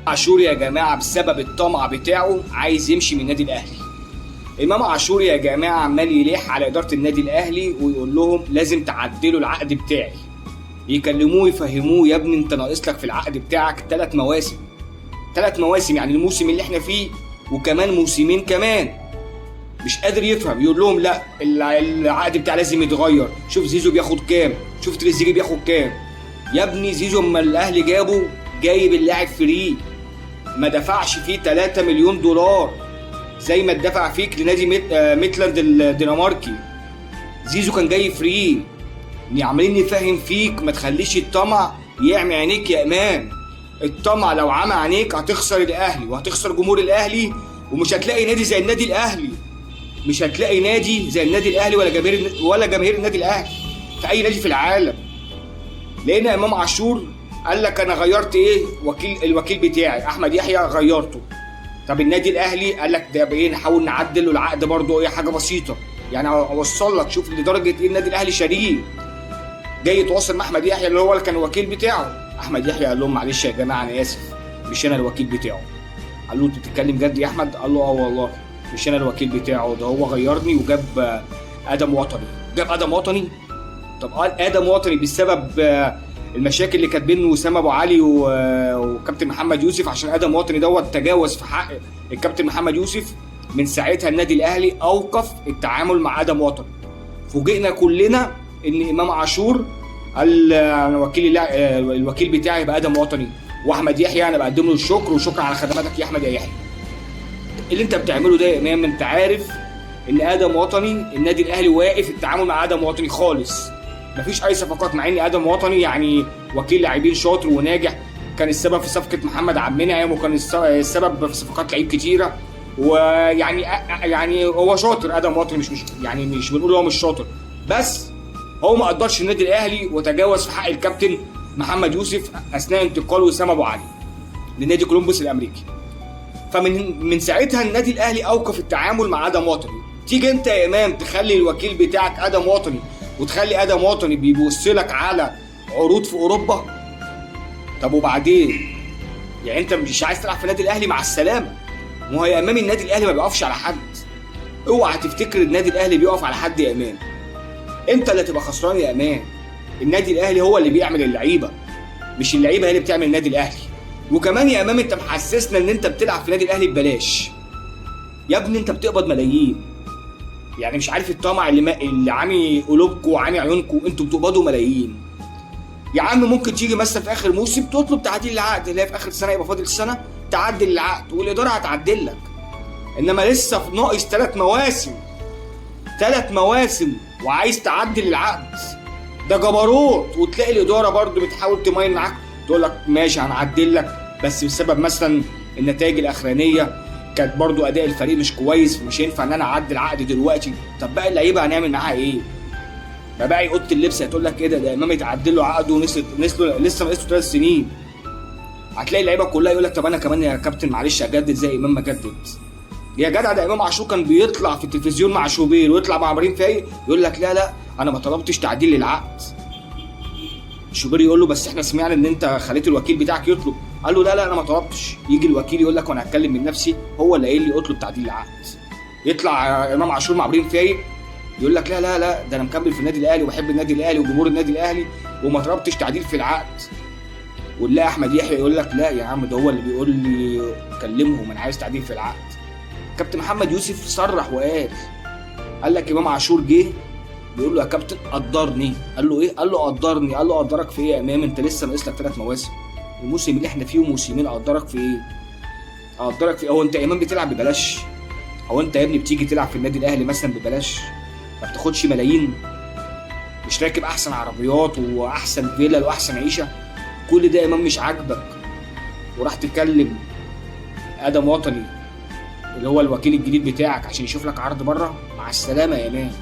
عاشور يا جماعه بسبب الطمع بتاعه عايز يمشي من النادي الاهلي. امام عاشور يا جماعه عمال يلح على اداره النادي الاهلي ويقول لهم لازم تعدلوا العقد بتاعي. يكلموه يفهموه يا ابني انت ناقص لك في العقد بتاعك 3 مواسم. 3 مواسم يعني الموسم اللي احنا فيه وكمان موسمين كمان. مش قادر يفهم، يقول لهم لا العقد بتاعي لازم يتغير. شوف زيزو بياخد كام، شوف تريزيجيه بياخد كام. يا ابني زيزو اما الاهلي جايب اللاعب فري، ما دفعش فيه 3 مليون دولار زي ما اتدفع فيك لنادي ميتلاند الدنماركي. زيزو كان جاي فري. عمالين نفهم فيك ما تخليش الطمع يعمي عينيك يا امام. الطمع لو عمى عينيك هتخسر الاهلي وهتخسر جمهور الاهلي، ومش هتلاقي نادي زي النادي الاهلي. مش هتلاقي نادي زي النادي الاهلي ولا جماهير النادي الاهلي في اي نادي في العالم. لان امام عاشور قال لك انا غيرت ايه؟ الوكيل بتاعي احمد يحيى غيرته. طب النادي الاهلي قال لك ده بايه؟ نحاول نعدل له العقد برضه، ايه حاجه بسيطه يعني اوصل لك. شوف لدرجه ايه النادي الاهلي شريك جاي يتواصل مع احمد يحيى اللي هو اللي كان الوكيل بتاعه. احمد يحيى قال لهم معلش يا جماعه انا اسف مش انا الوكيل بتاعه. قال له انت بتتكلم جد يا احمد؟ قال له اه والله مش انا الوكيل بتاعه، ده هو غيرني وجاب ادم وطني. جاب ادم وطني؟ طب قال ادم وطني بسبب المشاكل اللي كانت بين وسام ابو علي وكابتن محمد يوسف، عشان ادم وطني دوت تجاوز في حق الكابتن محمد يوسف. من ساعتها النادي الاهلي اوقف التعامل مع ادم وطني. فوجئنا كلنا ان امام عاشور قال انا الوكيل بتاعي يبقى ادم وطني، واحمد يحيى انا بقدم له الشكر وشكرا على خدماتك يا احمد يا يحيى. اللي انت بتعمله ده يا امام انت عارف ان ادم وطني النادي الاهلي واقف التعامل مع ادم وطني خالص. مفيش اي صفقات، مع ان ادم وطني يعني وكيل لاعبين شاطر وناجح، كان السبب في صفقه محمد عبد المنعم وكان السبب في صفقات لعيب كتيره، ويعني هو شاطر ادم وطني، مش بنقول هو مش شاطر، بس هو ما قدرش النادي الاهلي وتجاوز في حق الكابتن محمد يوسف اثناء انتقال وسام ابو علي لنادي كولومبوس الامريكي. فمن ساعتها النادي الاهلي اوقف التعامل مع ادم وطني. تيجي انت يا امام تخلي الوكيل بتاعك ادم وطني وتخلي ادم وطني بيبص لك على عروض في اوروبا. طب وبعدين؟ يعني انت مش عايز تلعب في النادي الاهلي؟ مع السلامه. ما هو يا امام النادي الاهلي ما بيقفش على حد. اوعى تفتكر النادي الاهلي بيقف على حد يا امام. انت اللي تبقى خسران يا امام. النادي الاهلي هو اللي بيعمل اللعيبه، مش اللعيبه هي اللي بتعمل النادي الاهلي. وكمان يا امام انت محسسنا ان انت بتلعب في النادي الاهلي ببلاش. يا ابني انت بتقبض ملايين. يعني مش عارف الطمع اللي عامي قلوبكم وعامي عيونكم، انتوا بتقبضوا ملايين. يا عم ممكن تيجي مثلا في اخر موسم تطلب تعديل العقد، اللي هي في اخر السنه يبقى فاضل السنه تعدل العقد والاداره هتعدل لك. انما لسه ناقص 3 مواسم 3 مواسم وعايز تعدل العقد، ده جبروت. وتلاقي الاداره برضو بتحاول تماين معاك تقول لك ماشي هنعدل لك، بس بسبب مثلا النتائج الاخرانيه كانت برضو اداء الفريق مش كويس، مش هينفع ان انا اعدل عقد دلوقتي. طب باقي اللعيبه هنعمل معاها ايه؟ ما باقي اوضه اللبس هتقول لك ايه ده امام يتعدل له عقده لسه ناقصه 3 سنين. هتلاقي اللعيبه كلها يقول لك طب انا كمان يا كابتن معلش اجدد زي امام ما جدد. يا جدع ده امام عاشور كان بيطلع في التلفزيون مع شوبير ويطلع مع ابراهيم فايق يقول لك لا انا ما طلبتش تعديل للعقد. شوبير يقول له بس احنا سمعنا ان انت خليت الوكيل بتاعك يطلب. قال له لا انا ما طلبتش. يجي الوكيل يقول لك وانا هتكلم من نفسي، هو اللي قايل لي اطلب تعديل العقد. يطلع امام عاشور مع ابراهيم فايق يقول لك لا ده انا مكمل في النادي الاهلي وبحب النادي الاهلي وجمهور النادي الاهلي وما طلبتش تعديل في العقد. ونلاقي احمد يحيى يقول لك لا يا عم ده هو اللي بيقول لي كلمهم انا عايز تعديل في العقد. كابتن محمد يوسف صرح وقال قال لك امام عاشور جه بيقول له يا كابتن قدرني. قال له ايه؟ قال له قدرني. قال له قدرك في ايه يا امام؟ انت لسه ناقص لك 3 مواسم. الموسم اللي احنا فيه وموسمين اقدرك في ايه؟ اقدرك في ايه؟ هو انت يا امام بتلعب ببلاش؟ هو انت يا ابني بتيجي تلعب في النادي الاهلي مثلا ببلاش؟ ما بتاخدش ملايين؟ مش راكب احسن عربيات واحسن فيلا واحسن عيشه؟ كل ده يا امام مش عاجبك وراح تكلم ادم وطني اللي هو الوكيل الجديد بتاعك عشان يشوف لك عرض بره؟ مع السلامه يا امام.